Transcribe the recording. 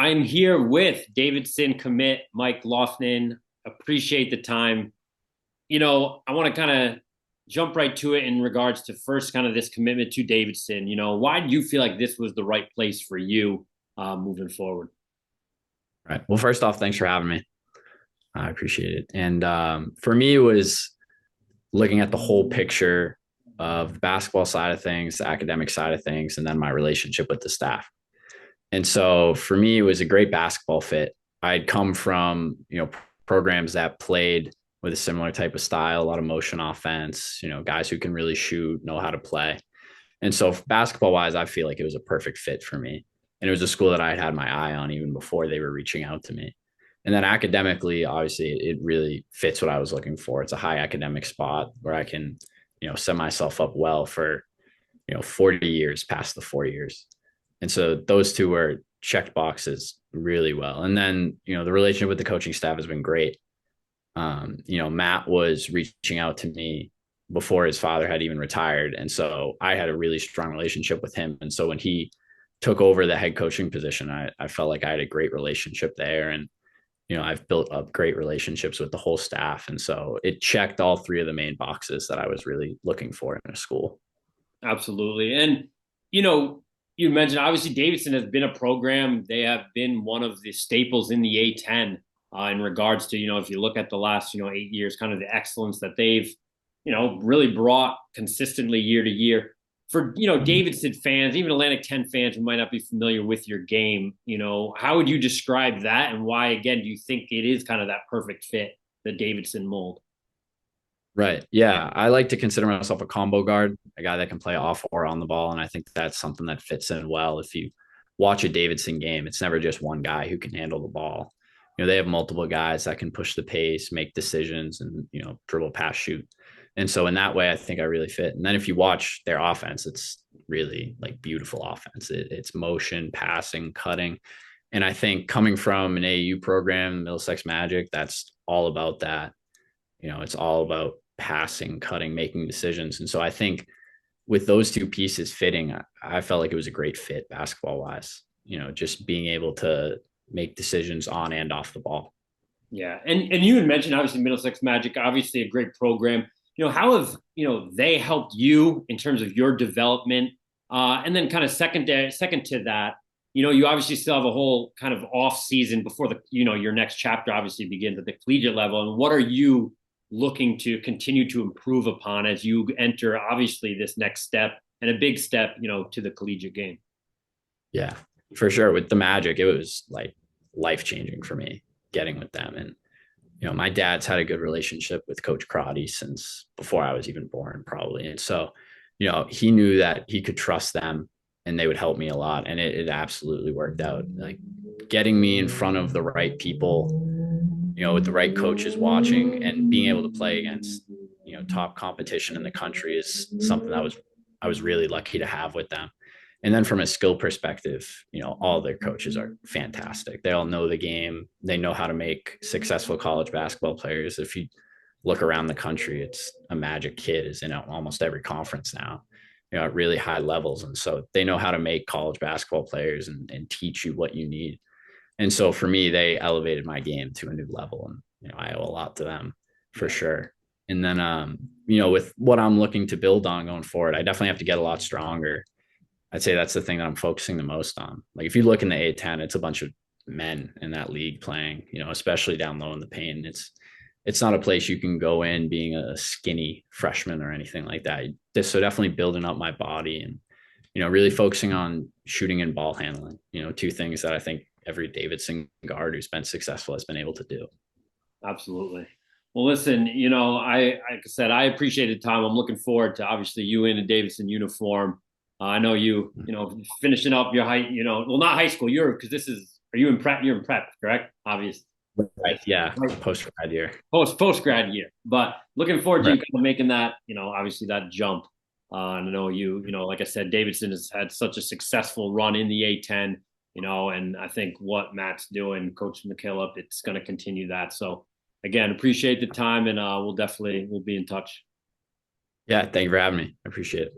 I'm here with Davidson commit Mike Loughnane. Appreciate the time. I want to kind of jump right to it in regards to first kind of this commitment to Davidson. Why do you feel like this was the right place for you moving forward? Right. Well, first off, thanks for having me. I appreciate it. And for me, it was looking at the whole picture of the basketball side of things, the academic side of things, and then my relationship with the staff. And so for me, it was a great basketball fit. I'd come from, programs that played with a similar type of style, a lot of motion offense, guys who can really shoot, know how to play. And so basketball wise, I feel like it was a perfect fit for me. And it was a school that I had my eye on even before they were reaching out to me. And then academically, obviously, it really fits what I was looking for. It's a high academic spot where I can, set myself up well for, 40 years past the 4 years. And so those two were checked boxes really well. And then, the relationship with the coaching staff has been great. Matt was reaching out to me before his father had even retired. And so I had a really strong relationship with him. And so when he took over the head coaching position, I felt like I had a great relationship there. And, I've built up great relationships with the whole staff. And so it checked all three of the main boxes that I was really looking for in a school. Absolutely. And, you know, you mentioned obviously Davidson has been a program. They have been one of the staples in the A10 in regards to, if you look at the last, 8 years, kind of the excellence that they've, really brought consistently year to year. For, Davidson fans, even Atlantic 10 fans who might not be familiar with your game, how would you describe that? And why, again, do you think it is kind of that perfect fit, the Davidson mold? Right. Yeah. I like to consider myself a combo guard, a guy that can play off or on the ball. And I think that's something that fits in well. If you watch a Davidson game, it's never just one guy who can handle the ball. They have multiple guys that can push the pace, make decisions, and, dribble, pass, shoot. And so in that way, I think I really fit. And then if you watch their offense, it's really like beautiful offense. It's motion, passing, cutting. And I think coming from an AU program, Middlesex Magic, that's all about that. It's all about passing, cutting, making decisions. And so I think with those two pieces fitting, I felt like it was a great fit basketball wise, just being able to make decisions on and off the ball. Yeah, and you had mentioned obviously Middlesex Magic, obviously a great program. How have they helped you in terms of your development? And then kind of second to that, you obviously still have a whole kind of off season before the your next chapter obviously begins at the collegiate level. And what are you looking to continue to improve upon as you enter obviously this next step and a big step, to the collegiate game? Yeah, for sure. With the Magic, it was like life changing for me getting with them. And, my dad's had a good relationship with Coach Crotty since before I was even born, probably. And so, he knew that he could trust them and they would help me a lot. And it absolutely worked out. Like getting me in front of the right people, with the right coaches watching and being able to play against, top competition in the country is something that I was really lucky to have with them. And then from a skill perspective, all their coaches are fantastic. They all know the game. They know how to make successful college basketball players. If you look around the country, it's a Magic kid is in almost every conference now, at really high levels. And so they know how to make college basketball players and teach you what you need. And so for me, they elevated my game to a new level. And, I owe a lot to them for sure. And then, with what I'm looking to build on going forward, I definitely have to get a lot stronger. I'd say that's the thing that I'm focusing the most on. Like if you look in the A10, it's a bunch of men in that league playing, especially down low in the paint. It's not a place you can go in being a skinny freshman or anything like that. So definitely building up my body and, really focusing on shooting and ball handling, two things that I think every Davidson guard who's been successful has been able to do. Absolutely. Well, listen, like I said, I appreciated Tom. I'm looking forward to obviously you in a Davidson uniform. I know you, finishing up your well, not high school. Because this is, are you in prep? You're in prep, correct? Obviously. Right. Yeah. Right. Post grad year. Post grad year, but looking forward to you Right. kind of making that, obviously that jump. And I know like I said, Davidson has had such a successful run in the A10, and I think what Matt's doing, Coach McKillop, it's going to continue that. So again, appreciate the time, and we'll be in touch. Yeah. Thank you for having me. I appreciate it.